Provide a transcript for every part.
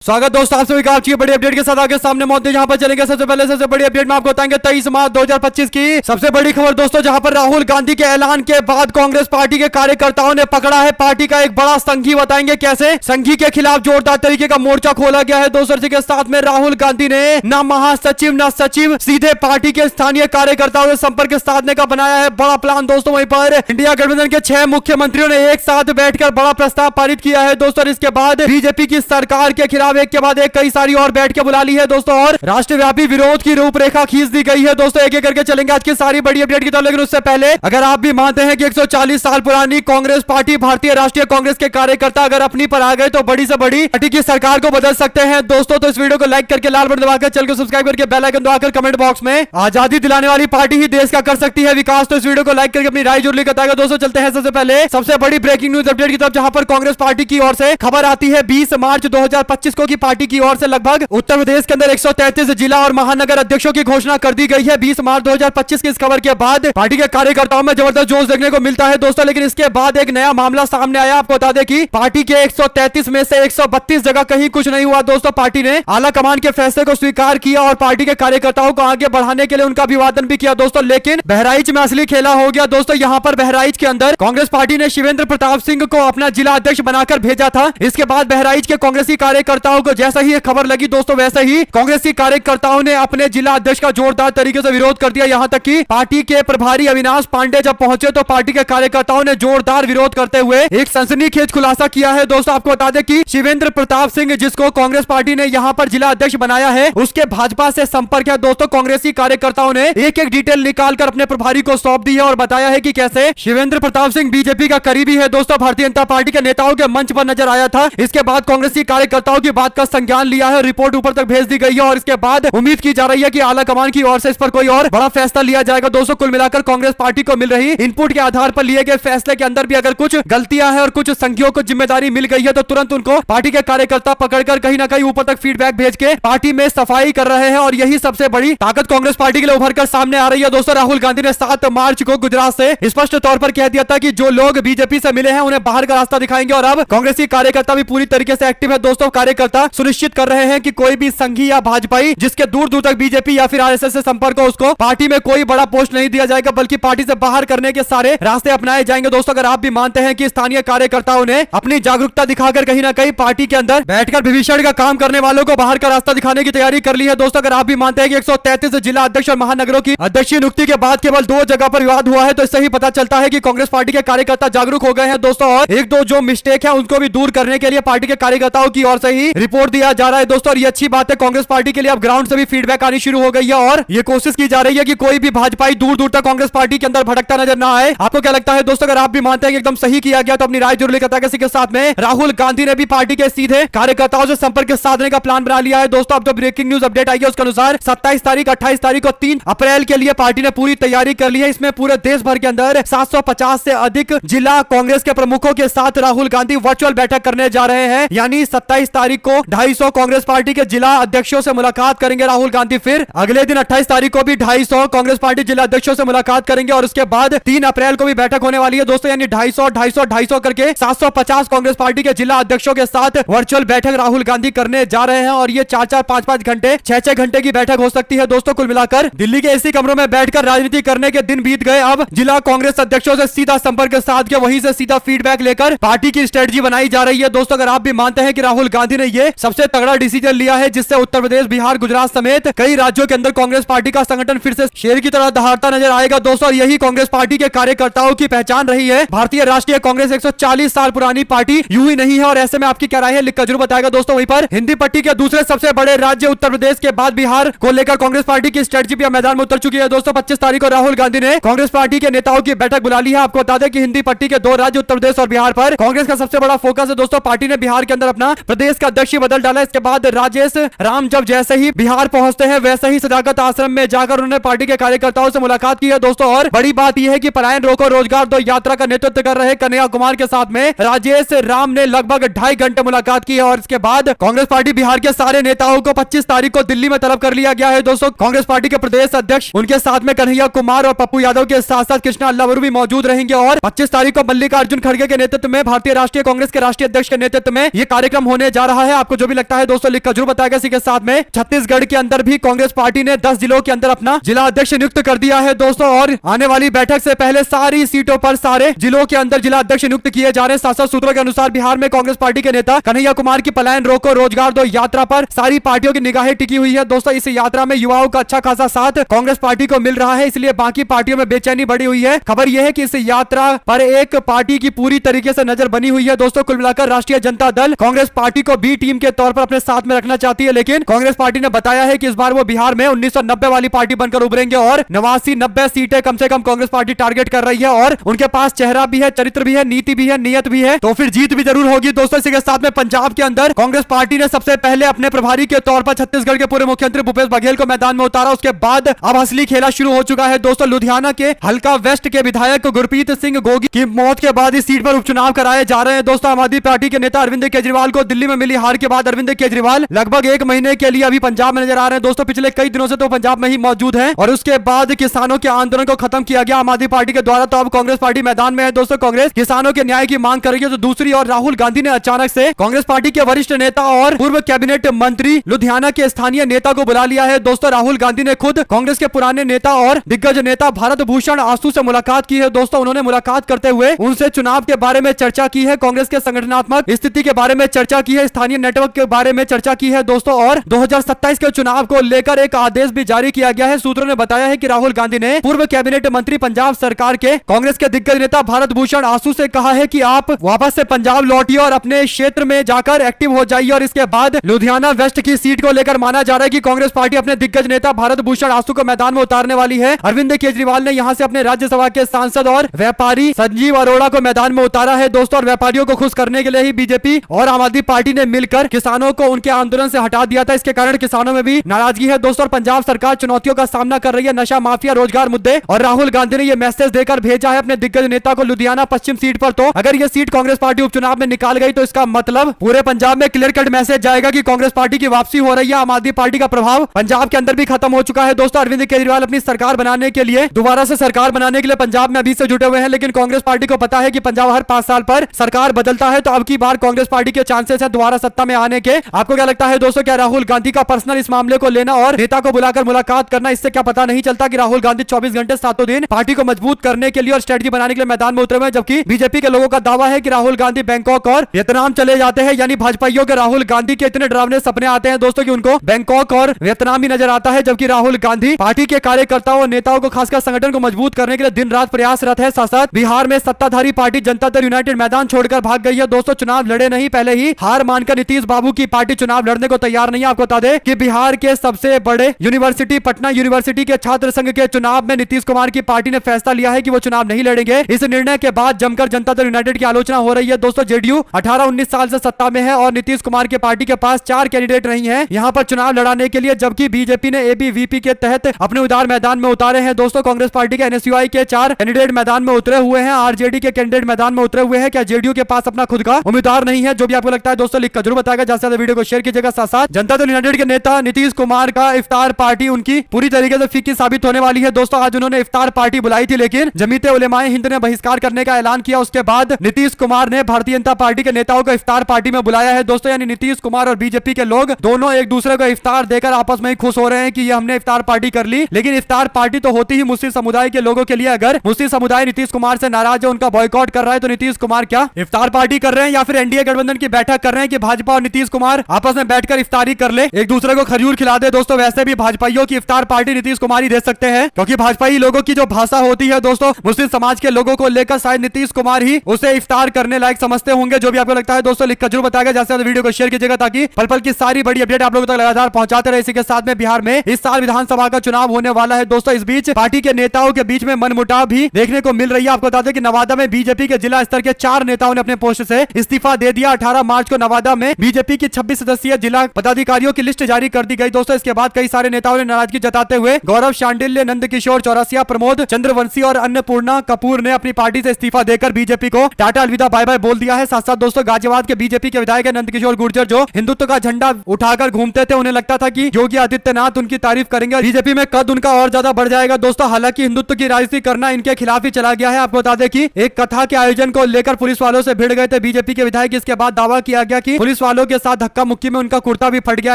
स्वागत दोस्तों आप सभी का अच्छी बड़ी अपडेट के साथ आगे सामने मौत जहां पर चलेंगे। सबसे पहले सबसे बड़ी अपडेट में आपको बताएंगे 23 मार्च 2025 की सबसे बड़ी खबर दोस्तों, जहां पर राहुल गांधी के ऐलान के बाद कांग्रेस पार्टी के कार्यकर्ताओं ने पकड़ा है पार्टी का एक बड़ा संघी। बताएंगे कैसे संघी के खिलाफ जोरदार तरीके का मोर्चा खोला गया है दोस्तों। इसी के साथ में राहुल गांधी ने न महासचिव न सचिव, सीधे पार्टी के स्थानीय कार्यकर्ताओं से संपर्क साधने का बनाया है बड़ा प्लान दोस्तों। वहीं पर इंडिया गठबंधन के 6 मुख्यमंत्रियों ने एक साथ बैठकर बड़ा प्रस्ताव पारित किया है दोस्तों। इसके बाद बीजेपी की सरकार के खिलाफ एक के बाद एक कई सारी और बैठ के बुला ली है दोस्तों, और राष्ट्रव्यापी विरोध की रूपरेखा खींच दी गई है दोस्तों। एक एक करके चलेंगे आज की सारी बड़ी अपडेट की तरफ, लेकिन उससे पहले अगर आप भी मानते हैं कि 140 साल पुरानी कांग्रेस पार्टी, भारतीय राष्ट्रीय कांग्रेस के कार्यकर्ता अगर अपनी पर आ गए तो बड़ी से बड़ी पार्टी की सरकार को बदल सकते हैं दोस्तों। तो इस वीडियो को लाइक करके लाल बटन दबाकर चैनल को सब्सक्राइब करके बेल आइकन दबाकर कमेंट बॉक्स में आजादी दिलाने वाली पार्टी ही देश का कर सकती है विकास। तो इस वीडियो को लाइक करके अपनी राय जरूर बताएगा दोस्तों। चलते हैं सबसे पहले सबसे बड़ी ब्रेकिंग न्यूज अपडेट की तरफ, जहां पर कांग्रेस पार्टी की ओर से खबर आती है 20 मार्च 2025 को की पार्टी की ओर से लगभग उत्तर प्रदेश के अंदर 133 जिला और महानगर अध्यक्षों की घोषणा कर दी गई है 20 मार्च 2025 की इस खबर के बाद पार्टी के कार्यकर्ताओं में जबरदस्त जोश देखने को मिलता है दोस्तों। लेकिन इसके बाद एक नया मामला सामने आया। आपको बता दें कि पार्टी के 133 में से 132 जगह कहीं कुछ नहीं हुआ दोस्तों। पार्टी ने आला कमान के फैसले को स्वीकार किया और पार्टी के कार्यकर्ताओं को आगे बढ़ाने के लिए उनका अभिवादन भी किया दोस्तों। लेकिन बहराइच में असली खेला हो गया दोस्तों। यहाँ पर बहराइच के अंदर कांग्रेस पार्टी ने शिवेंद्र प्रताप सिंह को अपना जिला अध्यक्ष बनाकर भेजा था। इसके बाद बहराइच के कांग्रेसी कार्यकर्ताओं को जैसा ही खबर लगी दोस्तों, वैसे ही कांग्रेसी कार्यकर्ताओं ने अपने जिला अध्यक्ष का जोरदार तरीके से विरोध कर दिया। यहां तक कि पार्टी के प्रभारी अविनाश पांडे जब पहुंचे तो पार्टी के कार्यकर्ताओं ने जोरदार विरोध करते हुए एक सनसनीखेज खुलासा किया है दोस्तों। आपको बता दें कि शिवेंद्र प्रताप सिंह, जिसको कांग्रेस पार्टी ने यहां पर जिला अध्यक्ष बनाया है, उसके भाजपा से संपर्क है दोस्तों। कांग्रेसी कार्यकर्ताओं ने एक एक डिटेल निकालकर अपने प्रभारी को सौंप दी है और बताया है कि कैसे शिवेंद्र प्रताप सिंह बीजेपी का करीबी है दोस्तों। भारतीय जनता पार्टी के नेताओं के मंच पर नजर आया था। इसके बाद कांग्रेसी कार्यकर्ताओं की बात का संज्ञान लिया है, रिपोर्ट ऊपर तक भेज दी गई है और इसके बाद उम्मीद की जा रही है कि आला कमान की ओर से इस पर कोई और बड़ा फैसला लिया जाएगा दोस्तों। कुल मिलाकर कांग्रेस पार्टी को मिल रही इनपुट के आधार पर लिए गए फैसले के अंदर भी अगर कुछ गलतियां हैं और कुछ संघियों को जिम्मेदारी मिल गई है तो तुरंत उनको पार्टी के कार्यकर्ता पकड़कर कहीं ना कहीं ऊपर तक फीडबैक भेज के पार्टी में सफाई कर रहे हैं और यही सबसे बड़ी ताकत कांग्रेस पार्टी के लिए उभर कर सामने आ रही है दोस्तों। राहुल गांधी ने 7 मार्च को गुजरात से स्पष्ट तौर पर कह दिया था कि जो लोग बीजेपी से मिले हैं उन्हें बाहर का रास्ता दिखाएंगे और अब कांग्रेसी कार्यकर्ता भी पूरी तरीके से एक्टिव है दोस्तों। कार्यकर्ता सुनिश्चित कर रहे हैं कि कोई भी संघी या भाजपाई जिसके दूर दूर तक बीजेपी या फिर आरएसएस से संपर्क हो, उसको पार्टी में कोई बड़ा पोस्ट नहीं दिया जाएगा, बल्कि पार्टी से बाहर करने के सारे रास्ते अपनाए जाएंगे दोस्तों। अगर आप भी मानते हैं कि स्थानीय कार्यकर्ताओं ने अपनी जागरूकता दिखाकर कहीं ना कहीं पार्टी के अंदर बैठकर विभीषण का काम करने वालों को बाहर का रास्ता दिखाने की तैयारी कर ली है दोस्तों। अगर आप भी मानते हैं कि 133 जिला अध्यक्ष और महानगरों की अध्यक्षीय नियुक्ति के बाद केवल 2 जगह पर विवाद हुआ है, तो इससे ही पता चलता है कि कांग्रेस पार्टी के कार्यकर्ता जागरूक हो गए हैं दोस्तों। और एक दो जो मिस्टेक है उनको भी दूर करने के लिए पार्टी के कार्यकर्ताओं की ओर से ही रिपोर्ट दिया जा रहा है दोस्तों। और ये अच्छी बात है, कांग्रेस पार्टी के लिए अब ग्राउंड से भी फीडबैक आनी शुरू हो गई है और ये कोशिश की जा रही है कि कोई भी भाजपाई दूर दूर तक कांग्रेस पार्टी के अंदर भटकता नजर ना आए। आपको क्या लगता है दोस्तों? अगर आप भी मानते हैं कि एकदम सही किया गया तो अपनी राय जरूर लिखता है। इसी के साथ में राहुल गांधी ने भी पार्टी के सीधे कार्यकर्ताओं से संपर्क साधने का प्लान बना लिया है दोस्तों। अब जो ब्रेकिंग न्यूज अपडेट आई है उसके अनुसार 27 तारीख 28 तारीख को 3 अप्रैल के लिए पार्टी ने पूरी तैयारी कर ली है। इसमें पूरे देश भर के अंदर 750 से अधिक जिला कांग्रेस के प्रमुखों के साथ राहुल गांधी वर्चुअल बैठक करने जा रहे हैं। यानी 27 तारीख को 250 कांग्रेस पार्टी के जिला अध्यक्षों से मुलाकात करेंगे राहुल गांधी। फिर अगले दिन 28 तारीख को भी 250 कांग्रेस पार्टी जिला अध्यक्षों से मुलाकात करेंगे और उसके बाद 3 अप्रैल को भी बैठक होने वाली है दोस्तों। यानी 250 करके 750 कांग्रेस पार्टी के जिला अध्यक्षों के साथ वर्चुअल बैठक राहुल गांधी करने जा रहे हैं और ये 4-4, 5-5 घंटे, 6-6 घंटे की बैठक हो सकती है दोस्तों। कुल मिलाकर दिल्ली के इसी कमरों में बैठकर राजनीति करने के दिन बीत गए। अब जिला कांग्रेस अध्यक्षों से सीधा संपर्क साध के वहीं से सीधा फीडबैक लेकर पार्टी की स्ट्रेटजी बनाई जा रही है दोस्तों। अगर आप भी मानते हैं कि राहुल गांधी ने ये सबसे तगड़ा डिसीजन लिया है जिससे उत्तर प्रदेश, बिहार, गुजरात समेत कई राज्यों के अंदर कांग्रेस पार्टी का संगठन फिर से शेर की तरह दहाड़ता नजर आएगा दोस्तों। और यही कांग्रेस पार्टी के कार्यकर्ताओं की पहचान रही है। भारतीय राष्ट्रीय कांग्रेस 140 साल पुरानी पार्टी यूं ही नहीं है और ऐसे में आपकी क्या राय है लिखकर जरूर बताएगा दोस्तों। वहीं पर हिंदी पट्टी के दूसरे सबसे बड़े राज्य उत्तर प्रदेश के बाद बिहार को लेकर कांग्रेस पार्टी की स्ट्रेटजी भी मैदान में उतर चुकी है दोस्तों। 25 तारीख को राहुल गांधी ने कांग्रेस पार्टी के नेताओं की बैठक बुला ली है। आपको बता दें कि हिंदी पट्टी के 2 राज्य उत्तर प्रदेश और बिहार पर कांग्रेस का सबसे बड़ा फोकस है दोस्तों। पार्टी ने बिहार के अंदर अपना प्रदेश का अध्यक्ष बदल डाला। इसके बाद राजेश राम जब जैसे ही बिहार पहुंचते हैं वैसे ही सदाकत आश्रम में जाकर उन्होंने पार्टी के कार्यकर्ताओं से मुलाकात की है दोस्तों। और बड़ी बात यह है कि पलायन रोको रोजगार दो यात्रा का नेतृत्व कर रहे कन्हैया कुमार के साथ में राजेश राम ने लगभग 2.5 घंटे मुलाकात की है। और इसके बाद कांग्रेस पार्टी बिहार के सारे नेताओं को 25 तारीख को दिल्ली में तलब कर लिया गया है दोस्तों। कांग्रेस पार्टी के प्रदेश अध्यक्ष, उनके साथ में कन्हैया कुमार और पप्पू यादव के साथ साथ कृष्णा अल्लावरू भी मौजूद रहेंगे। और 25 तारीख को मल्लिकार्जुन खड़गे के नेतृत्व में भारतीय राष्ट्रीय कांग्रेस के राष्ट्रीय अध्यक्ष के नेतृत्व में यह कार्यक्रम होने जा रहा है। है? आपको जो भी लगता है दोस्तों लिखकर जरूर बताएगा। इसी के साथ में छत्तीसगढ़ के अंदर भी कांग्रेस पार्टी ने 10 जिलों के अंदर अपना जिला अध्यक्ष नियुक्त कर दिया है दोस्तों, और आने वाली बैठक से पहले सारी सीटों पर सारे जिलों के अंदर जिला अध्यक्ष नियुक्त किए जा रहे हैं। साथ सूत्रों के अनुसार बिहार में कांग्रेस पार्टी के नेता कन्हैया कुमार की पलायन रोको रोजगार दो यात्रा पर सारी पार्टियों की निगाहें टिकी हुई है दोस्तों। इस यात्रा में युवाओं का अच्छा खासा साथ कांग्रेस पार्टी को मिल रहा है, इसलिए बाकी पार्टियों में बेचैनी बढ़ी हुई है। खबर यह है कि इस यात्रा पर एक पार्टी की पूरी तरीके से नजर बनी हुई है दोस्तों। कुल मिलाकर राष्ट्रीय जनता दल कांग्रेस पार्टी को बी टीम के तौर पर अपने साथ में रखना चाहती है, लेकिन कांग्रेस पार्टी ने बताया है कि इस बार वो बिहार में 1990 वाली पार्टी बनकर उभरेंगे और 89-90 सीटें कम से कम कांग्रेस पार्टी टारगेट कर रही है, और उनके पास चेहरा भी है, चरित्र भी है, नीति भी है, नियत भी है, तो फिर जीत भी जरूर होगी दोस्तों। इसी के साथ में पंजाब के अंदर कांग्रेस पार्टी ने सबसे पहले अपने प्रभारी के तौर पर छत्तीसगढ़ के पूर्व मुख्यमंत्री भूपेश बघेल को मैदान में उतारा। उसके बाद अब असली खेला शुरू हो चुका है दोस्तों। लुधियाना के हल्का वेस्ट के विधायक गुरप्रीत सिंह गोगी की मौत के बाद इस सीट पर उपचुनाव कराए जा रहे हैं दोस्तों। आम आदमी पार्टी के नेता अरविंद केजरीवाल को दिल्ली में मिली हार के बाद अरविंद केजरीवाल लगभग 1 महीने के लिए अभी पंजाब में नजर आ रहे हैं दोस्तों। पिछले कई दिनों से तो पंजाब में ही मौजूद है, और उसके बाद किसानों के आंदोलन को खत्म किया गया आम आदमी पार्टी के द्वारा, तो अब कांग्रेस पार्टी मैदान में है दोस्तों। कांग्रेस किसानों के न्याय की मांग कर रही है, तो दूसरी ओर राहुल गांधी ने अचानक से कांग्रेस पार्टी के वरिष्ठ नेता और पूर्व कैबिनेट मंत्री लुधियाना के स्थानीय नेता को बुला लिया है दोस्तों। राहुल गांधी ने खुद कांग्रेस के पुराने नेता और दिग्गज नेता भारत भूषण आसू से मुलाकात की है दोस्तों। उन्होंने मुलाकात करते हुए उनसे चुनाव के बारे में चर्चा की है, कांग्रेस के संगठनात्मक स्थिति के बारे में चर्चा की है, स्थानीय नेटवर्क के बारे में चर्चा की है दोस्तों, और 2027 के चुनाव को लेकर एक आदेश भी जारी किया गया है। सूत्रों ने बताया है कि राहुल गांधी ने पूर्व कैबिनेट मंत्री पंजाब सरकार के कांग्रेस के दिग्गज नेता भारत भूषण आसू से कहा है कि आप वापस से पंजाब लौटिए और अपने क्षेत्र में जाकर एक्टिव हो जाइए, और इसके बाद लुधियाना वेस्ट की सीट को लेकर माना जा रहा है कि कांग्रेस पार्टी अपने दिग्गज नेता भारत भूषण आसू को मैदान में उतारने वाली है। अरविंद केजरीवाल ने यहां से अपने राज्यसभा के सांसद और व्यापारी संजीव अरोड़ा को मैदान में उतारा है दोस्तों, और व्यापारियों को खुश करने के लिए ही बीजेपी और आम आदमी पार्टी ने मिलकर किसानों को उनके आंदोलन से हटा दिया था। इसके कारण किसानों में भी नाराजगी है दोस्तों, और पंजाब सरकार चुनौतियों का सामना कर रही है, नशा माफिया, रोजगार मुद्दे, और राहुल गांधी ने यह मैसेज देकर भेजा है अपने दिग्गज नेता को लुधियाना पश्चिम सीट पर। तो अगर यह सीट कांग्रेस पार्टी उपचुनाव में निकाल गई तो इसका मतलब पूरे पंजाब में क्लियर कट मैसेज जाएगा कि कांग्रेस पार्टी की वापसी हो रही है। आम आदमी पार्टी का प्रभाव पंजाब के अंदर भी खत्म हो चुका है दोस्तों। अरविंद केजरीवाल अपनी सरकार बनाने के लिए, दोबारा से सरकार बनाने के लिए पंजाब में अभी से जुटे हुए हैं, लेकिन कांग्रेस पार्टी को पता है कि पंजाब हर 5 साल पर सरकार बदलता है, तो अब की बार कांग्रेस पार्टी के चांसेस है दोबारा सत्ता में आने के। आपको क्या लगता है दोस्तों, क्या राहुल गांधी का पर्सनल इस मामले को लेना और नेता को बुलाकर मुलाकात करना, इससे क्या पता नहीं चलता कि राहुल गांधी 24 घंटे 7 दिन पार्टी को मजबूत करने के लिए और स्ट्रेटजी बनाने के लिए मैदान में उतरे हुए हैं, जबकि बीजेपी के लोगों का दावा है कि राहुल गांधी बैंकॉक और वियतनाम चले जाते हैं। यानी भाजपाइयों के राहुल गांधी के इतने डरावने सपने आते हैं दोस्तों कि उनको बैंकॉक और वियतनाम ही नजर आता है, जबकि राहुल गांधी पार्टी के कार्यकर्ताओं और नेताओं को, खासकर संगठन को मजबूत करने के लिए दिन रात प्रयासरत है। साथ साथ बिहार में सत्ताधारी पार्टी जनता दल यूनाइटेड मैदान छोड़कर भाग गई है दोस्तों। चुनाव लड़े नहीं, पहले ही हार मानकर नीतीश बाबू की पार्टी चुनाव लड़ने को तैयार नहीं है। आपको बता दें कि बिहार के सबसे बड़े यूनिवर्सिटी पटना यूनिवर्सिटी के छात्र संघ के चुनाव में नीतीश कुमार की पार्टी ने फैसला लिया है कि वो चुनाव नहीं लड़ेंगे। इस निर्णय के बाद जमकर जनता दल यूनाइटेड की आलोचना हो रही है दोस्तों। जेडीयू 18-19 साल से सत्ता में है और नीतीश कुमार की पार्टी के पास 4 कैंडिडेट नहीं है यहां पर चुनाव लड़ाने के लिए, जबकि बीजेपी ने एबीवीपी के तहत अपने उदार मैदान में उतारे हैं दोस्तों। कांग्रेस पार्टी के एनएसयूआई के 4 कैंडिडेट मैदान में उतरे हुए हैं, आरजेडी के कैंडिडेट मैदान में उतरे हुए हैं। क्या जेडीयू के पास अपना खुद का उम्मीदवार नहीं है? जो भी आपको लगता है दोस्तों लिखकर जरूर बताएगा। ज्यादा से ज्यादा वीडियो को शेयर कीजिएगा। साथ साथ जनता दल यूनाइटेड के नेता नीतीश कुमार का इफ्तार पार्टी उनकी पूरी तरीके से फीकी साबित होने वाली है दोस्तों। आज उन्होंने इफ्तार पार्टी बुलाई थी, लेकिन जमीयत उलेमाए हिंद ने बहिष्कार करने का ऐलान किया। उसके बाद नीतीश कुमार ने भारतीय जनता पार्टी के नेताओं को इफ्तार पार्टी में बुलाया है दोस्तों। यानी नीतीश कुमार और बीजेपी के लोग दोनों एक दूसरे को इफ्तार देकर आपस में ही खुश हो रहे हैं कि ये हमने इफ्तार पार्टी कर ली। लेकिन इफ्तार पार्टी तो होती ही मुस्लिम समुदाय के लोगों के लिए। अगर मुस्लिम समुदाय नीतीश कुमार से नाराज है, उनका बॉयकॉट कर रहा है, तो नीतीश कुमार क्या इफ्तार पार्टी कर रहे हैं या फिर एनडीए गठबंधन की बैठक कर रहे हैं कि भाजपा और नीतीश कुमार आपस में बैठकर इफ्तारी कर ले, एक दूसरे को खजूर खिला दे दोस्तों। वैसे भी भाजपाइयों की इफ्तार पार्टी नीतीश कुमार ही दे सकते हैं, क्योंकि भाजपाई लोगों की जो भाषा होती है दोस्तों, मुस्लिम समाज के लोगों को लेकर शायद नीतीश कुमार ही उसे इफ्तार करने लायक समझते होंगे। जो भी आपको लगता है दोस्तों लिखकर जरूर बताएगा। जैसे वीडियो को शेयर कीजिएगा ताकि पल पल की सारी बड़ी अपडेट आप लोगों तक लगातार पहुंचाते रहे। इसी के साथ में बिहार में इस साल विधानसभा का चुनाव होने वाला है दोस्तों। इस बीच पार्टी के नेताओं के बीच में मनमुटाव भी देखने को मिल रही है। आपको बता दें कि नवादा में बीजेपी के जिला स्तर के 4 नेताओं ने अपने पोस्ट से इस्तीफा दे दिया। 18 मार्च को नवादा में बीजेपी की 26 सदस्यीय जिला पदाधिकारियों की लिस्ट जारी कर दी गई दोस्तों। इसके बाद कई सारे नेताओं ने नाराजगी जताते हुए गौरव शांडिल्य, नंद किशोर चौरसिया, प्रमोद चंद्रवंशी और अन्नपूर्णा कपूर ने अपनी पार्टी से इस्तीफा देकर बीजेपी को टाटा अलविदा बाय बाय बोल दिया है। साथ साथ दोस्तों गाजियाबाद के बीजेपी के विधायक नंद किशोर गुर्जर, जो हिंदुत्व का झंडा उठाकर घूमते थे, उन्हें लगता था कि योगी आदित्यनाथ उनकी तारीफ करेंगे और बीजेपी में कद उनका और ज्यादा बढ़ जाएगा दोस्तों। हालांकि हिंदुत्व की राजनीति करना इनके खिलाफ ही चला गया है। आपको बता दें कि एक कथा के आयोजन को लेकर पुलिस वालों से भिड़ गए थे बीजेपी के विधायक। इसके बाद दावा किया गया कि पुलिस पुलिस वालों के साथ धक्का मुक्की में उनका कुर्ता भी फट गया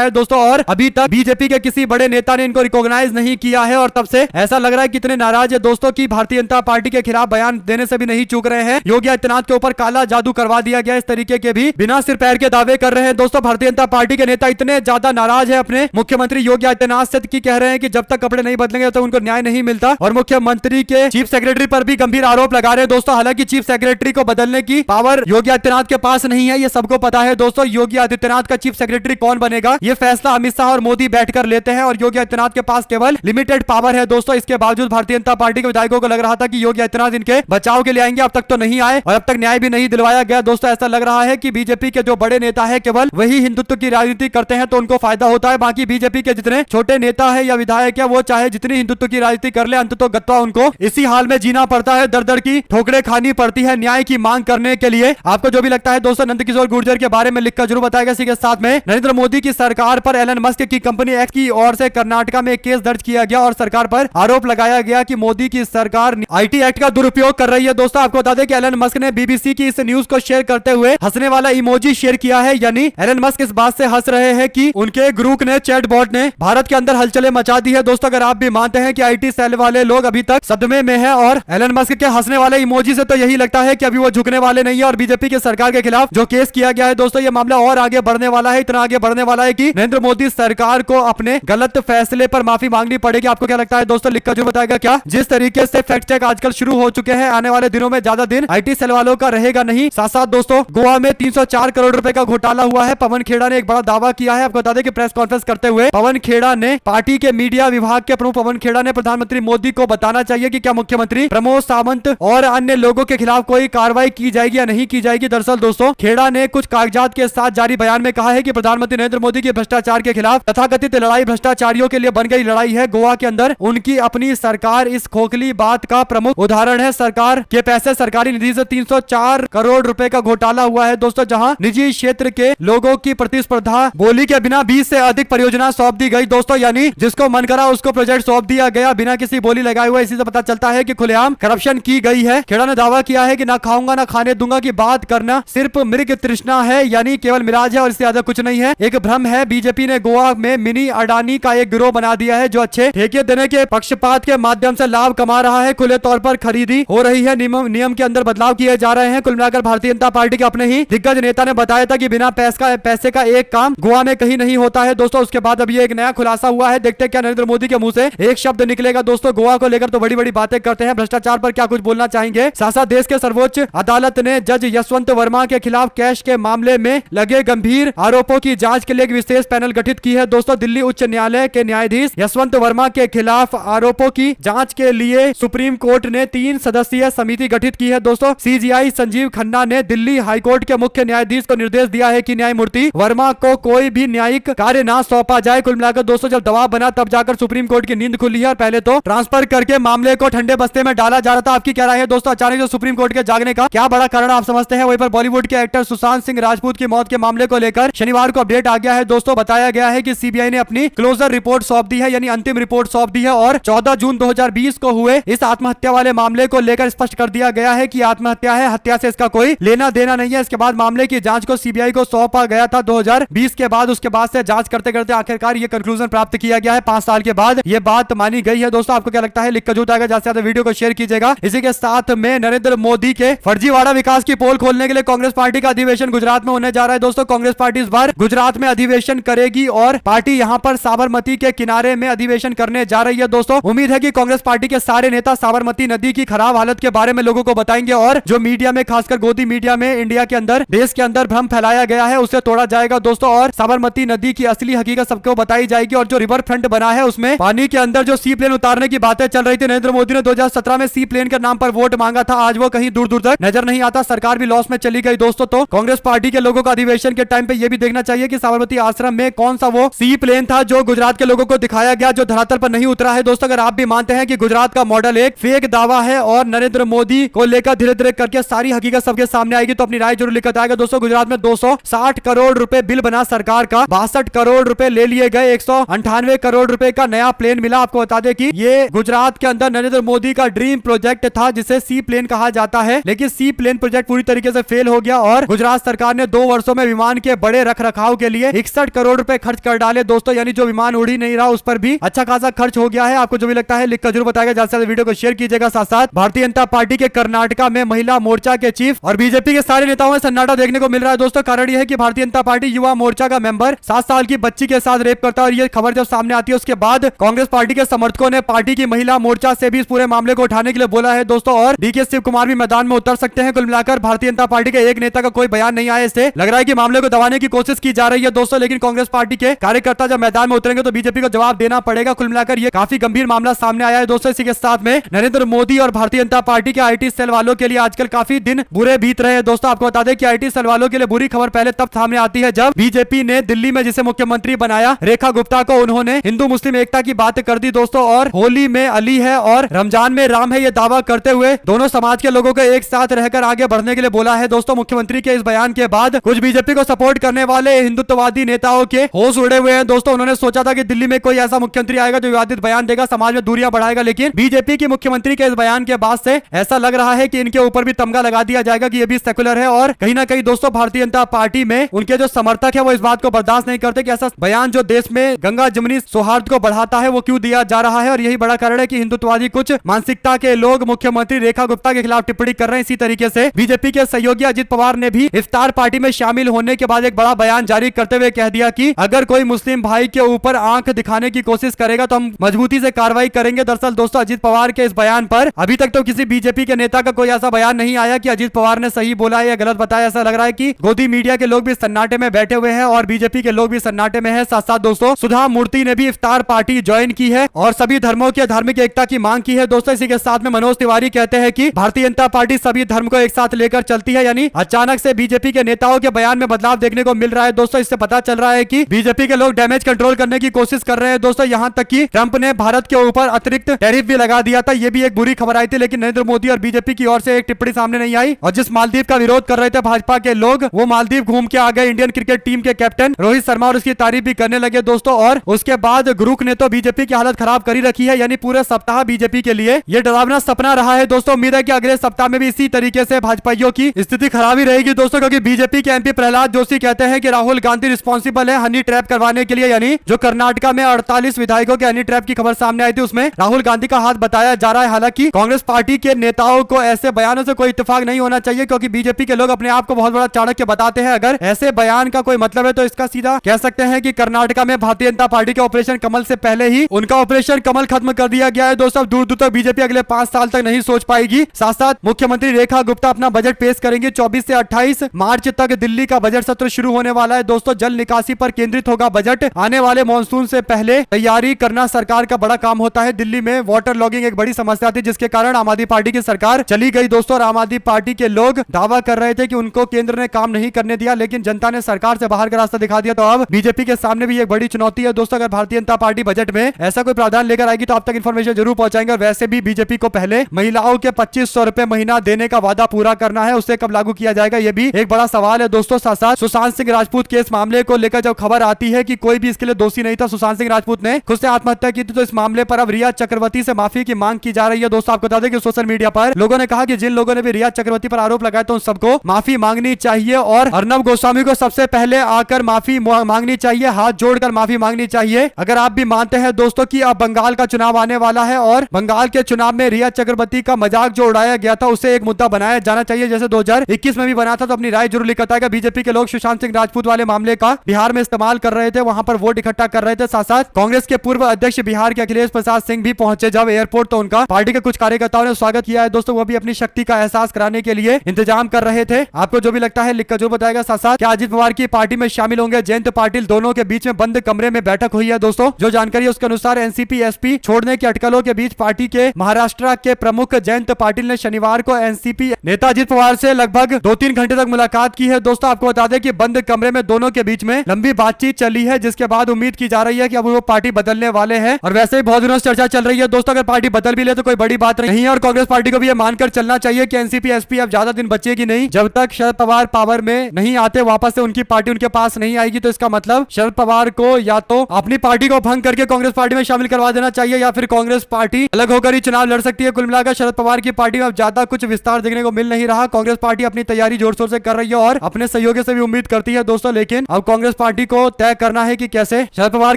है दोस्तों। और अभी तक बीजेपी के किसी बड़े नेता ने इनको रिकॉग्नाइज नहीं किया है और तब से ऐसा लग रहा है कितने नाराज है दोस्तों की भारतीय जनता पार्टी के खिलाफ बयान देने से भी नहीं चूक रहे हैं। योगी आदित्यनाथ के ऊपर काला जादू करवा दिया गया, इस तरीके के भी बिना सिर पैर के दावे कर रहे हैं दोस्तों। भारतीय जनता पार्टी के नेता इतने ज्यादा नाराज है अपने मुख्यमंत्री योगी आदित्यनाथ से कि कह रहे हैं कि जब तक कपड़े नहीं बदलेंगे तो उनको न्याय नहीं मिलता। और मुख्यमंत्री के चीफ सेक्रेटरी पर भी गंभीर आरोप लगा रहे हैं दोस्तों। हालांकि चीफ सेक्रेटरी को बदलने की पावर योगी आदित्यनाथ के पास नहीं है, ये सबको पता है दोस्तों। योगी आदित्यनाथ का चीफ सेक्रेटरी कौन बनेगा ये फैसला अमित शाह और मोदी बैठकर लेते हैं और योगी आदित्यनाथ के पास केवल लिमिटेड पावर है दोस्तों। इसके बावजूद भारतीय जनता पार्टी के विधायकों को लग रहा था कि योगी आदित्यनाथ इनके बचाव के लिए आएंगे, अब तक तो नहीं आए और अब तक न्याय भी नहीं दिलवाया गया दोस्तों। ऐसा लग रहा है कि बीजेपी के जो बड़े नेता है केवल वही हिंदुत्व की राजनीति करते हैं तो उनको फायदा होता है। बाकी बीजेपी के जितने छोटे नेता है या विधायक है वो चाहे जितनी हिंदुत्व की राजनीति कर ले, अंततः गत्वा उनको इसी हाल में जीना पड़ता है, दर दर की ठोकरें खानी पड़ती है न्याय की मांग करने के लिए। आपको जो भी लगता है दोस्तों नंदकिशोर गुर्जर के बारे में लिखकर जरूर बताएगा। इसी के साथ में नरेंद्र मोदी की सरकार पर एलन मस्क की कंपनी एक्स की ओर से कर्नाटका में एक केस दर्ज किया गया और सरकार पर आरोप लगाया गया कि मोदी की सरकार आईटी एक्ट का दुरुपयोग कर रही है दोस्तों। आपको बता दें कि एलन मस्क ने बीबीसी की इस न्यूज को शेयर करते हुए हंसने वाला इमोजी शेयर किया है, यानी एलन मस्क इस बात से हंस रहे हैं कि उनके ग्रुप ने चैटबॉट ने भारत के अंदर हलचलें मचा दी है दोस्तों। अगर आप भी मानते हैं कि आईटी सेल वाले लोग अभी तक सदमे में है और एलन मस्क के हंसने वाले इमोजी से तो यही लगता है कि अभी वो झुकने वाले नहीं है और बीजेपी की सरकार के खिलाफ जो केस किया गया है दोस्तों ये मामला और आगे बढ़ने वाला है, इतना आगे बढ़ने वाला है कि नरेंद्र मोदी सरकार को अपने गलत फैसले पर माफी मांगनी पड़ेगी। आपको क्या लगता है दोस्तों लिखकर जो बताएगा क्या। जिस तरीके से फैक्ट चेक आजकल शुरू हो चुके हैं, आने वाले दिनों में ज्यादा दिन आईटी सेल वालों का रहेगा नहीं। साथ साथ दोस्तों गोवा में 304 करोड़ रुपए का घोटाला हुआ है। पवन खेड़ा ने एक बड़ा दावा किया है। आपको बता दें कि प्रेस कॉन्फ्रेंस करते हुए पवन खेड़ा ने पार्टी के मीडिया विभाग के प्रमुख पवन खेड़ा ने प्रधानमंत्री मोदी को बताना चाहिए कि क्या मुख्यमंत्री प्रमोद सावंत और अन्य लोगों के खिलाफ कोई कार्रवाई की जाएगी या नहीं की जाएगी। दरअसल दोस्तों खेड़ा ने कुछ कागजात के साथ जारी बयान में कहा है कि प्रधानमंत्री नरेंद्र मोदी की भ्रष्टाचार के खिलाफ तथाकथित लड़ाई भ्रष्टाचारियों के लिए बन गई लड़ाई है। गोवा के अंदर उनकी अपनी सरकार इस खोखली बात का प्रमुख उदाहरण है। सरकार के पैसे सरकारी निधि से 304 करोड़ रुपए का घोटाला हुआ है दोस्तों, जहां निजी क्षेत्र के लोगों की प्रतिस्पर्धा बोली के बिना 20 से अधिक परियोजना सौंप दी गई दोस्तों। यानी जिसको मन करा उसको प्रोजेक्ट सौंप दिया गया बिना किसी बोली लगाए हुए। इसी से पता चलता है कि खुलेआम करप्शन की गई है। खेड़ा ने दावा किया है कि ना खाऊंगा ना खाने दूंगा की बात करना सिर्फ मृग तृष्णा है, यानी केवल मिराज है और इससे ज्यादा कुछ नहीं है, एक भ्रम है। बीजेपी ने गोवा में मिनी अडानी का एक गिरोह बना दिया है जो अच्छे ठेके देने के पक्षपात के माध्यम से लाभ कमा रहा है। खुले तौर पर खरीदी हो रही है, नियम के अंदर बदलाव किए जा रहे हैं। कुल मिलाकर भारतीय जनता पार्टी के अपने ही दिग्गज नेता ने बताया था कि बिना पैसे का एक काम गोवा में कहीं नहीं होता है दोस्तों। उसके बाद अब ये एक नया खुलासा हुआ है। देखते हैं क्या नरेंद्र मोदी के मुंह से एक शब्द निकलेगा दोस्तों। गोवा को लेकर तो बड़ी बड़ी बातें करते हैं, भ्रष्टाचार पर क्या कुछ बोलना चाहेंगे। साथ साथ देश के सर्वोच्च अदालत ने जज यशवंत वर्मा के खिलाफ कैश के मामले में लगे गंभीर आरोपों की जांच के लिए एक विशेष पैनल गठित की है दोस्तों। दिल्ली उच्च न्यायालय के न्यायाधीश यशवंत वर्मा के खिलाफ आरोपों की जांच के लिए सुप्रीम कोर्ट ने 3 सदस्यीय समिति गठित की है दोस्तों। सीजीआई संजीव खन्ना ने दिल्ली हाईकोर्ट के मुख्य न्यायाधीश को निर्देश दिया है कि न्यायमूर्ति वर्मा को कोई भी न्यायिक कार्य ना सौंपा जाए। कुल मिलाकर दोस्तों जब दबाव बना तब जाकर सुप्रीम कोर्ट की नींद खुली है और पहले तो ट्रांसफर करके मामले को ठंडे बस्ते में डाला जा रहा था। आपकी क्या राय है दोस्तों, अचानक से सुप्रीम कोर्ट के जागने का क्या बड़ा कारण आप समझते हैं। वहीं पर बॉलीवुड के एक्टर सुशांत सिंह राजपूत की मौत के मामले को लेकर शनिवार को अपडेट आ गया है दोस्तों। बताया गया है कि सीबीआई ने अपनी क्लोजर रिपोर्ट सौंप दी है, यानी अंतिम रिपोर्ट सौंप दी है और 14 जून 2020 को हुए इस आत्महत्या वाले मामले को लेकर स्पष्ट कर दिया गया है कि आत्महत्या है, हत्या से इसका कोई लेना देना नहीं है। इसके बाद मामले की जांच को सीबीआई को सौंपा गया था 2020 के बाद। उसके बाद से जांच करते करते आखिरकार ये कंक्लूजन प्राप्त किया गया है। 5 साल के बाद ये बात मानी गई है दोस्तों। आपको क्या लगता है लिखकर जरूर आएगा, ज्यादा से ज्यादा वीडियो को शेयर कीजिएगा। इसी के साथ में नरेंद्र मोदी के फर्जीवाड़ा विकास की पोल खोलने के लिए कांग्रेस पार्टी का अधिवेशन गुजरात में होने जा रहा है दोस्तों। कांग्रेस पार्टी इस बार गुजरात में अधिवेशन करेगी और पार्टी यहां पर साबरमती के किनारे में अधिवेशन करने जा रही है दोस्तों। उम्मीद है कि कांग्रेस पार्टी के सारे नेता साबरमती नदी की खराब हालत के बारे में लोगों को बताएंगे और जो मीडिया में खासकर गोदी मीडिया में इंडिया के अंदर देश के अंदर भ्रम फैलाया गया है उसे तोड़ा जाएगा दोस्तों और साबरमती नदी की असली हकीकत सबको बताई जाएगी। और जो रिवर फ्रंट बना है उसमें पानी के अंदर जो सी प्लेन उतारने की बातें चल रही थी, नरेंद्र मोदी ने 2017 में सी प्लेन के नाम पर वोट मांगा था, आज वो कहीं दूर दूर तक नजर नहीं आता। सरकार भी लॉस में चली गई दोस्तों। तो कांग्रेस पार्टी के लोगों को अधिवेशन के टाइम पे ये भी देखना चाहिए कि साबरमती आश्रम में कौन सा वो सी प्लेन था जो गुजरात के लोगों को दिखाया गया, जो धरातल पर नहीं उतरा है दोस्तों। अगर आप भी मानते हैं कि गुजरात का मॉडल एक फेक दावा है और नरेंद्र मोदी को लेकर धीरे धीरे करके सारी हकीकत सबके सामने आएगी, तो अपनी राय जरूर लिखकर आएगा दोस्तों। गुजरात में 260 करोड़ रुपए बिल बना सरकार का, 62 करोड़ रुपए ले लिए गए, 198 करोड़ रुपए का नया प्लेन मिला। आपको बता दें कि ये गुजरात के अंदर नरेंद्र मोदी का ड्रीम प्रोजेक्ट था जिसे सी प्लेन कहा जाता है, लेकिन सी प्लेन प्रोजेक्ट पूरी तरीके से फेल हो गया और गुजरात सरकार ने 2 वर्षों में विमान के बड़े रख रखाव के लिए 61 करोड़ रुपए खर्च कर डाले दोस्तों, यानी जो विमान उड़ ही नहीं रहा उस पर भी अच्छा खासा खर्च हो गया है। आपको जो भी लगता है लिखकर जरूर बताएगा, ज्यादा से ज्यादा वीडियो को शेयर कीजिएगा। साथ साथ भारतीय जनता पार्टी के कर्नाटका में महिला मोर्चा के चीफ और बीजेपी के सारे नेताओं में सन्नाटा देखने को मिल रहा है दोस्तों। कारण यह है कि भारतीय जनता पार्टी युवा मोर्चा का मेंबर 7 साल की बच्ची के साथ रेप करता है, और ये खबर जब सामने आती है उसके बाद कांग्रेस पार्टी के समर्थकों ने पार्टी की महिला मोर्चा से भी इस पूरे मामले को उठाने के लिए बोला है दोस्तों, और डीके शिव कुमार भी मैदान में उतर सकते हैं। कुल मिलाकर भारतीय जनता पार्टी के एक नेता का कोई बयान नहीं आया, इससे लग रहा है कि मामले को दबाने की कोशिश की जा रही है दोस्तों। लेकिन कांग्रेस पार्टी के कार्यकर्ता जब मैदान में उतरेंगे तो बीजेपी को जवाब देना पड़ेगा। कुल मिलाकर ये काफी गंभीर मामला सामने आया है दोस्तों। इसी के साथ में नरेंद्र मोदी और भारतीय जनता पार्टी के आईटी सेल वालों के लिए आजकल काफी दिन बुरे बीत रहे हैं दोस्तों। आपको बता दें कि आईटी सेल वालों के लिए बुरी खबर पहले तब सामने आती है जब बीजेपी ने दिल्ली में जिसे मुख्यमंत्री बनाया रेखा गुप्ता को, उन्होंने हिंदू मुस्लिम एकता की बात कर दी दोस्तों, और होली में अली है और रमजान में राम है ये दावा करते हुए दोनों समाज के लोगों को एक साथ रहकर आगे बढ़ने के लिए बोला है दोस्तों। मुख्यमंत्री के इस बयान के बाद कुछ बीजेपी को सपोर्ट करने वाले हिंदुत्ववादी नेताओं के होश उड़े हुए हैं दोस्तों। उन्होंने सोचा था कि दिल्ली में कोई ऐसा मुख्यमंत्री आएगा जो विवादित बयान देगा, समाज में दूरियां बढ़ाएगा, लेकिन बीजेपी की मुख्यमंत्री के इस बयान के बाद से ऐसा लग रहा है कि इनके ऊपर भी तमगा लगा दिया जाएगा कि ये भी सेकुलर है। और कहीं ना कहीं दोस्तों भारतीय जनता पार्टी में उनके जो समर्थक है वो इस बात को बर्दाश्त नहीं करते कि ऐसा बयान जो देश में गंगा जमुनी सौहार्द को बढ़ाता है वो क्यों दिया जा रहा है। और यही बड़ा कारण है कि हिंदुत्ववादी कुछ मानसिकता के लोग मुख्यमंत्री रेखा गुप्ता के खिलाफ टिप्पणी कर रहे हैं। इसी तरीके से बीजेपी के सहयोगी अजित पवार ने भी इफ्तार पार्टी में शामिल होने के बाद एक बड़ा बयान जारी करते हुए कह दिया कि अगर कोई मुस्लिम भाई के ऊपर आंख दिखाने की कोशिश करेगा तो हम मजबूती से कार्रवाई करेंगे। दरअसल दोस्तों अजित पवार के इस बयान पर अभी तक तो किसी बीजेपी के नेता का कोई ऐसा बयान नहीं आया कि अजित पवार ने सही बोला है या गलत बताया। ऐसा लग रहा है कि गोदी मीडिया के लोग भी सन्नाटे में बैठे हुए हैं और बीजेपी के लोग भी सन्नाटे में है। साथ साथ दोस्तों सुधा मूर्ति ने भी इफ्तार पार्टी ज्वाइन की है और सभी धर्मों की धार्मिक एकता की मांग की है दोस्तों। इसी के साथ में मनोज तिवारी कहते हैं कि भारतीय जनता पार्टी सभी धर्म को एक साथ लेकर चलती है, यानी अचानक से बीजेपी के नेताओं के बयान में बदलाव देखने को मिल रहा है दोस्तों। इससे पता चल रहा है कि बीजेपी के लोग डैमेज कंट्रोल करने की कोशिश कर रहे हैं दोस्तों। यहां तक कि ट्रंप ने भारत के ऊपर अतिरिक्त टैरिफ भी लगा दिया था, यह भी एक बुरी खबर आई थी, लेकिन नरेंद्र मोदी और बीजेपी की ओर से एक टिप्पणी सामने नहीं आई। और जिस मालदीव का विरोध कर रहे थे भाजपा के लोग, वो मालदीव घूम के आ गए। इंडियन क्रिकेट टीम के कैप्टन रोहित शर्मा और उसकी तारीफ भी करने लगे दोस्तों। और उसके बाद गुरुक ने तो बीजेपी की हालत खराब कर ही रखी है, यानी पूरे सप्ताह बीजेपी के लिए यह डरावना सपना रहा है दोस्तों। उम्मीद है कि अगले सप्ताह में भी इसी तरीके से भाजपाइयों की स्थिति खराब ही रहेगी दोस्तों, क्योंकि बीजेपी के एमपी प्रहलाद जोशी कहते हैं कि राहुल गांधी रिस्पॉन्सिबल है हनी ट्रैप करवाने के लिए, यानी जो कर्नाटका में 48 विधायकों के हनी ट्रैप की खबर सामने आई थी उसमें राहुल गांधी का हाथ बताया जा रहा है। हालांकि कांग्रेस पार्टी के नेताओं को ऐसे बयानों से कोई इत्तेफाक नहीं होना चाहिए, क्योंकि बीजेपी के लोग अपने आप को बहुत बड़ा चाणक्य बताते हैं। अगर ऐसे बयान का कोई मतलब है तो इसका सीधा कह सकते हैं कि कर्नाटका में भारतीय जनता पार्टी के ऑपरेशन कमल से पहले ही उनका ऑपरेशन कमल खत्म कर दिया गया है दोस्तों। दूर दूर तक बीजेपी अगले 5 साल तक नहीं सोच पाएगी। साथ साथ मुख्यमंत्री रेखा गुप्ता अपना बजट पेश करेंगे। 24 से 28 मार्च तक दिल्ली का बजट सत्र शुरू होने वाला है दोस्तों। जल निकासी पर केंद्रित होगा बजट। आने वाले मॉनसून से पहले तैयारी करना सरकार का बड़ा काम होता है। दिल्ली में वाटर लॉगिंग एक बड़ी समस्या थी, जिसके कारण आम आदमी पार्टी की सरकार चली गई दोस्तों। और आम आदमी पार्टी के लोग दावा कर रहे थे कि उनको केंद्र ने काम नहीं करने दिया, लेकिन जनता ने सरकार से बाहर का रास्ता दिखा दिया। तो अब बीजेपी के सामने भी एक बड़ी चुनौती है दोस्तों। अगर भारतीय जनता पार्टी बजट में ऐसा कोई प्रावधान लेकर आएगी तो आप तक इन्फॉर्मेशन जरूर पहुंचाएंगे। और वैसे भी बीजेपी को पहले महिलाओं के 2500 रुपए महीना देने का वादा पूरा करना है, उसे कब लागू किया जाएगा ये भी एक बड़ा सवाल है दोस्तों। साथ साथ सुशांत सिंह राजपूत केस मामले को लेकर जब खबर आती है कि कोई भी इसके लिए दोषी नहीं था, सुशांत सिंह राजपूत ने खुद से आत्महत्या की थी, तो इस मामले पर अब रिया चक्रवर्ती से माफी की मांग की जा रही है दोस्तों। आपको बता दें कि सोशल मीडिया पर लोगों ने कहा कि जिन लोगों ने भी रिया चक्रवर्ती पर आरोप लगाए तो उन सबको माफी मांगनी चाहिए और अर्नब गोस्वामी को सबसे पहले आकर माफी मांगनी चाहिए, हाथ जोड़कर माफी मांगनी चाहिए। अगर आप भी मानते हैं दोस्तों कि अब बंगाल का चुनाव आने वाला है और बंगाल के चुनाव में रिया चक्रवर्ती का मजाक जो उड़ाया गया था उसे एक मुद्दा बनाया जाना चाहिए, जैसे 2021 में भी बना था, तो अपनी राय जरूर लिख बताएगा। बीजेपी के लोग सुशांत सिंह राजपूत वाले मामले का बिहार में इस्तेमाल कर रहे थे, वहां पर वोट इकट्ठा कर रहे थे। साथ साथ कांग्रेस के पूर्व अध्यक्ष बिहार के अखिलेश प्रसाद सिंह भी पहुंचे जब एयरपोर्ट, तो उनका पार्टी के कुछ कार्यकर्ताओं ने स्वागत किया है दोस्तों। वो भी अपनी शक्ति का एहसास कराने के लिए इंतजाम कर रहे थे। आपको जो भी लगता है लिखकर जरूर बताएगा। साथ साथ क्या अजित पवार की पार्टी में शामिल होंगे जयंत पाटिल, दोनों के बीच में बंद कमरे में बैठक हुई है दोस्तों। जो जानकारी है उसके अनुसार एनसीपी एसपी छोड़ने की अटकलों के बीच पार्टी के महाराष्ट्र के प्रमुख जयंत पाटिल ने शनिवार को एनसीपी नेता अजित पवार से लगभग 2-3 घंटे तक मुलाकात की है दोस्तों। आपको बता दें कि बंद कमरे में दोनों के बीच में लंबी बातचीत चली है, जिसके बाद उम्मीद की जा रही है कि अब वो पार्टी बदलने वाले हैं। और वैसे ही बहुत दिनों से चर्चा चल रही है दोस्तों, अगर पार्टी बदल भी ले तो कोई बड़ी बात नहीं है। और कांग्रेस पार्टी को भी ये मानकर चलना चाहिए कि एनसीपी एसपी अब ज्यादा दिन बचेगी नहीं। जब तक शरद पवार पावर में नहीं आते, वापस से उनकी पार्टी उनके पास नहीं आएगी, तो इसका मतलब शरद पवार को या तो अपनी पार्टी को भंग करके कांग्रेस पार्टी में शामिल करवा देना चाहिए, या फिर कांग्रेस पार्टी अलग होकर ही चुनाव लड़ सकती है। कुल मिलाकर शरद पवार की पार्टी में अब ज्यादा कुछ विस्तार देखने को मिल नहीं रहा। कांग्रेस पार्टी अपनी तैयारी जोर शोर से कर रही है और अपने सहयोगी सहयोगी से भी उम्मीद करती है दोस्तों, लेकिन अब कांग्रेस पार्टी को तय करना है कि कैसे शरद पवार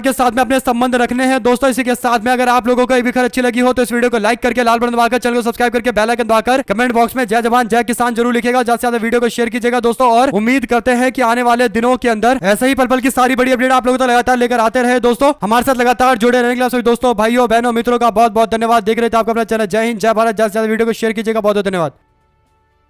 के साथ में अपने संबंध रखने हैं दोस्तों। इसी के साथ में अगर आप लोगों को ये भी खबर अच्छी लगी हो तो इस वीडियो को लाइक करके, लाल बटन दबाकर, चैनल को सब्सक्राइब करके, बेल आइकन दबाकर कमेंट बॉक्स में जय जवान जय किसान जरूर लिखेगा। ज्यादा से ज्यादा वीडियो को शेयर कीजिएगा दोस्तों, और उम्मीद करते हैं कि आने वाले दिनों के अंदर ऐसे ही पल पल की सारी बड़ी अपडेट आप लोगों तक लगातार लेकर आते रहे दोस्तों। हमारे साथ लगातार जुड़े रहने के लिए सभी दोस्तों, भाइयों, बहनों, मित्रों का बहुत बहुत धन्यवाद। देख रहे थे आपका अपना चैनल। जय हिंद, जय भारत। ज्यादा से ज्यादा वीडियो को शेयर कीजिएगा। बहुत बहुत धन्यवाद।